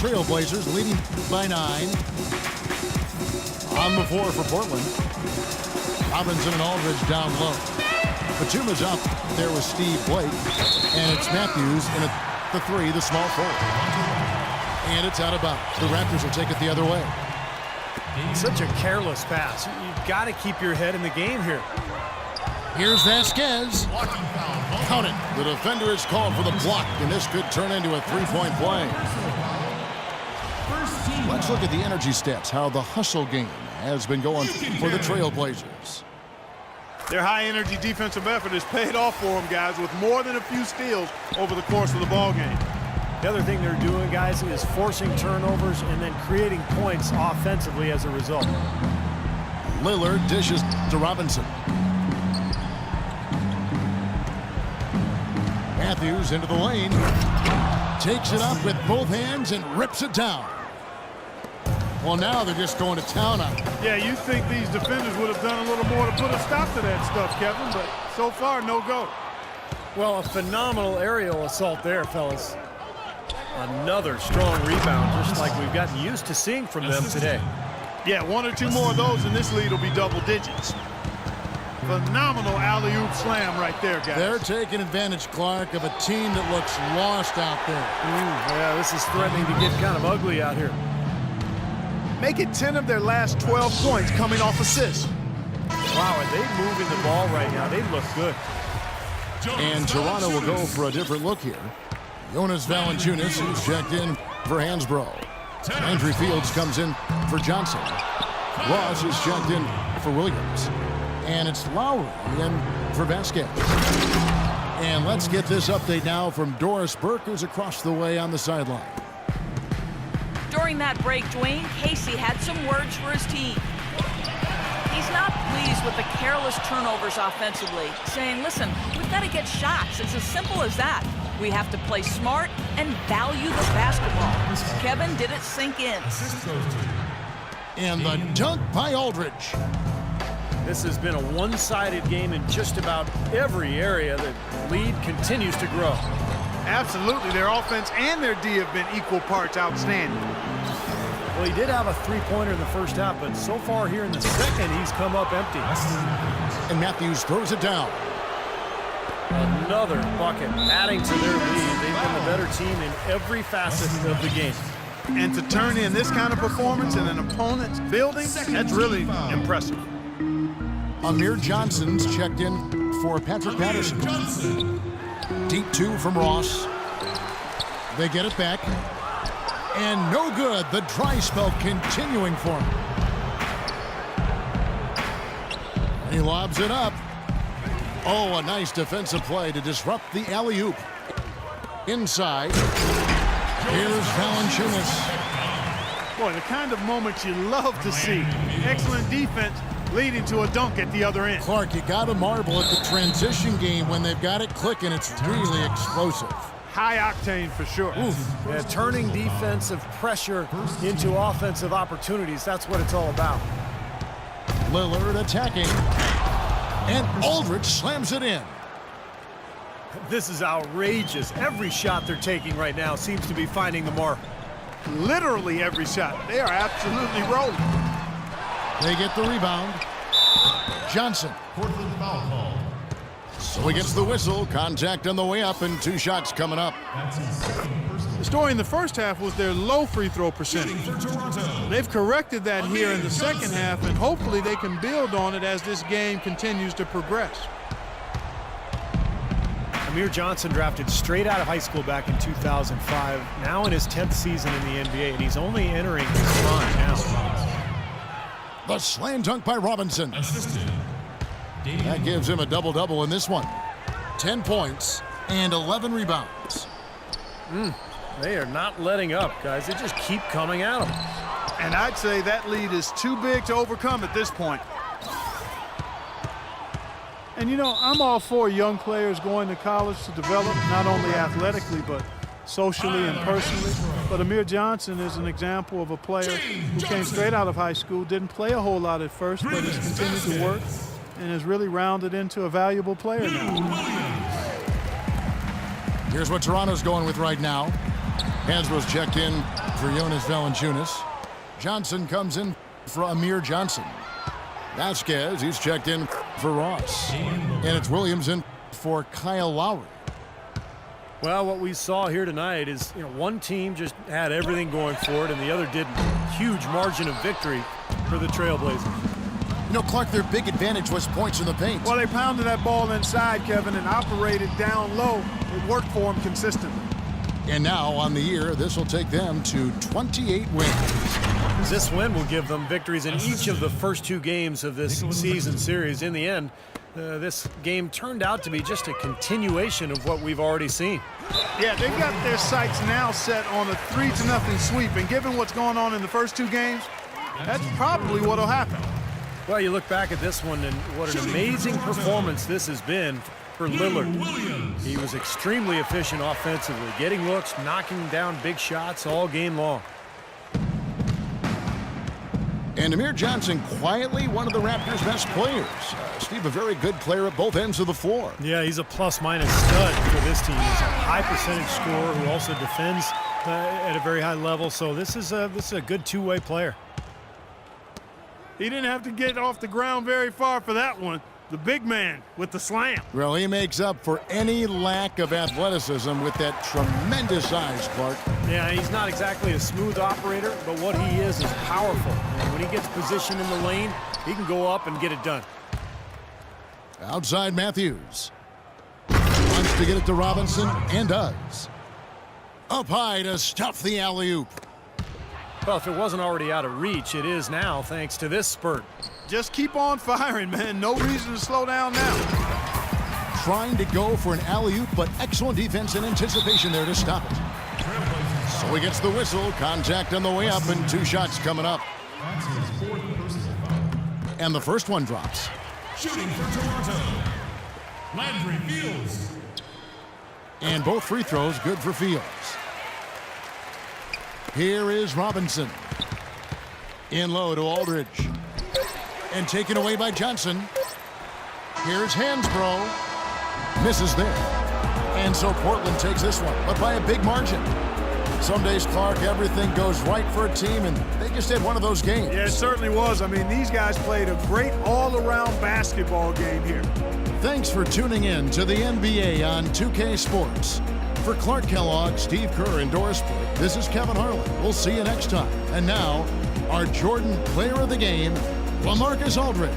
Trailblazers leading by 9. On the floor for Portland. Robinson and Aldridge down low. Batuma's up there with Steve Blake. And it's Matthews in the 3, the small forward. And it's out of bounds. The Raptors will take it the other way. Such a careless pass. You've got to keep your head in the game here. Here's Vasquez. Count it. The defender is called for the block, and this could turn into a three-point play. Let's look at the energy stats, how the hustle game has been going for the Trailblazers. Their high-energy defensive effort has paid off for them, guys, with more than a few steals over the course of the ball game. The other thing they're doing, guys, is forcing turnovers and then creating points offensively as a result. Lillard dishes to Robinson. Matthews into the lane. Takes it up with both hands and rips it down. Well, now they're just going to town on it. Yeah, you think these defenders would have done a little more to put a stop to that stuff, Kevin, but so far, no go. Well, a phenomenal aerial assault there, fellas. Another strong rebound, just like we've gotten used to seeing from them today. Yeah, 1 or 2 more of those, and this lead will be double digits. Phenomenal alley-oop slam right there, guys. They're taking advantage, Clark, of a team that looks lost out there. Yeah, this is threatening to get kind of ugly out here. Make it 10 of their last 12 points coming off assists. Wow, are they moving the ball right now? They look good. And Toronto will go for a different look here. Jonas Valanciunas is checked in for Hansbrough. Andrew Fields comes in for Johnson. Ross is checked in for Williams. And it's Lowry in for Vasquez. And let's get this update now from Doris Burke, who's across the way on the sideline. During that break, Dwayne Casey had some words for his team. He's not pleased with the careless turnovers offensively, saying, listen, we've got to get shots. It's as simple as that. We have to play smart and value the basketball. Kevin, did it sink in? And the dunk by Aldridge. This has been a one-sided game in just about every area. The lead continues to grow. Absolutely. Their offense and their D have been equal parts outstanding. Well, he did have a three-pointer in the first half, but so far here in the second, he's come up empty. And Matthews throws it down. Another bucket, adding to their lead. They've been the better team in every facet of the game. And to turn in this kind of performance in an opponent's building, that's really impressive. Amir Johnson's checked in for Patrick Patterson. Deep 2 from Ross. They get it back. And no good. The dry spell continuing for him. And he lobs it up. Oh, a nice defensive play to disrupt the alley-oop. Inside. Here's Valanciunas. Boy, the kind of moments you love to see. Excellent defense leading to a dunk at the other end. Clark, you got to marvel at the transition game when they've got it clicking. It's really explosive. High octane for sure. Yeah, turning defensive pressure into offensive opportunities. That's what it's all about. Lillard attacking. And Aldridge slams it in. This is outrageous. Every shot they're taking right now seems to be finding the mark. Literally every shot. They are absolutely rolling. They get the rebound. Johnson. Portland foul call. So he gets the whistle. Contact on the way up and 2 shots coming up. The story in the first half was their low free throw percentage. They've corrected that here in the second half, and hopefully they can build on it as this game continues to progress. Amir Johnson drafted straight out of high school back in 2005, now in his 10th season in the NBA, and he's only entering his prime now. The slam dunk by Robinson. That gives him a double-double in this one. 10 points and 11 rebounds. They are not letting up, guys. They just keep coming at them. And I'd say that lead is too big to overcome at this point. And, you know, I'm all for young players going to college to develop not only athletically but socially and personally. But Amir Johnson is an example of a player who came straight out of high school, didn't play a whole lot at first, but has continued to work and has really rounded into a valuable player now. Here's what Toronto's going with right now. Hansbrough's checked in for Jonas Valanciunas. Johnson comes in for Amir Johnson. Vasquez, he's checked in for Ross. And it's Williams in for Kyle Lowry. Well, what we saw here tonight is, one team just had everything going for it and the other didn't. Huge margin of victory for the Trailblazers. Clark, their big advantage was points in the paint. Well, they pounded that ball inside, Kevin, and operated down low. It worked for them consistently. And now on the year, this will take them to 28 wins. This win will give them victories in each of the first 2 games of this season series. In the end, this game turned out to be just a continuation of what we've already seen. Yeah, they've got their sights now set on a 3-0 sweep, and given what's going on in the first 2 games, that's probably what'll happen. Well, you look back at this one, and what an amazing performance this has been for Lillard. He was extremely efficient offensively, getting looks, knocking down big shots all game long. And Amir Johnson, quietly one of the Raptors' best players. Steve, a very good player at both ends of the floor. Yeah, he's a plus-minus stud for this team. He's a high-percentage scorer who also defends at a very high level. So this is a good two-way player. He didn't have to get off the ground very far for that one. The big man with the slam. Well, he makes up for any lack of athleticism with that tremendous size, Clark. Yeah, he's not exactly a smooth operator, but what he is powerful. And when he gets positioned in the lane, he can go up and get it done. Outside Matthews. Wants to get it to Robinson, and does. Up high to stuff the alley-oop. Well, if it wasn't already out of reach, it is now thanks to this spurt. Just keep on firing, man. No reason to slow down now. Trying to go for an alley-oop, but excellent defense and anticipation there to stop it. So he gets the whistle. Contact on the way up, and 2 shots coming up. And the first one drops. Shooting for Toronto, Landry Fields. And both free throws good for Fields. Here is Robinson. In low to Aldridge. And taken away by Johnson. Here's Hansbrough. Misses there. And so Portland takes this one, but by a big margin. Some days, Clark, everything goes right for a team, and they just had one of those games. Yeah, it certainly was. I mean, these guys played a great all-around basketball game here. Thanks for tuning in to the NBA on 2K Sports. For Clark Kellogg, Steve Kerr, and Doris Burke, this is Kevin Harlan. We'll see you next time. And now, our Jordan Player of the Game, LaMarcus Aldridge.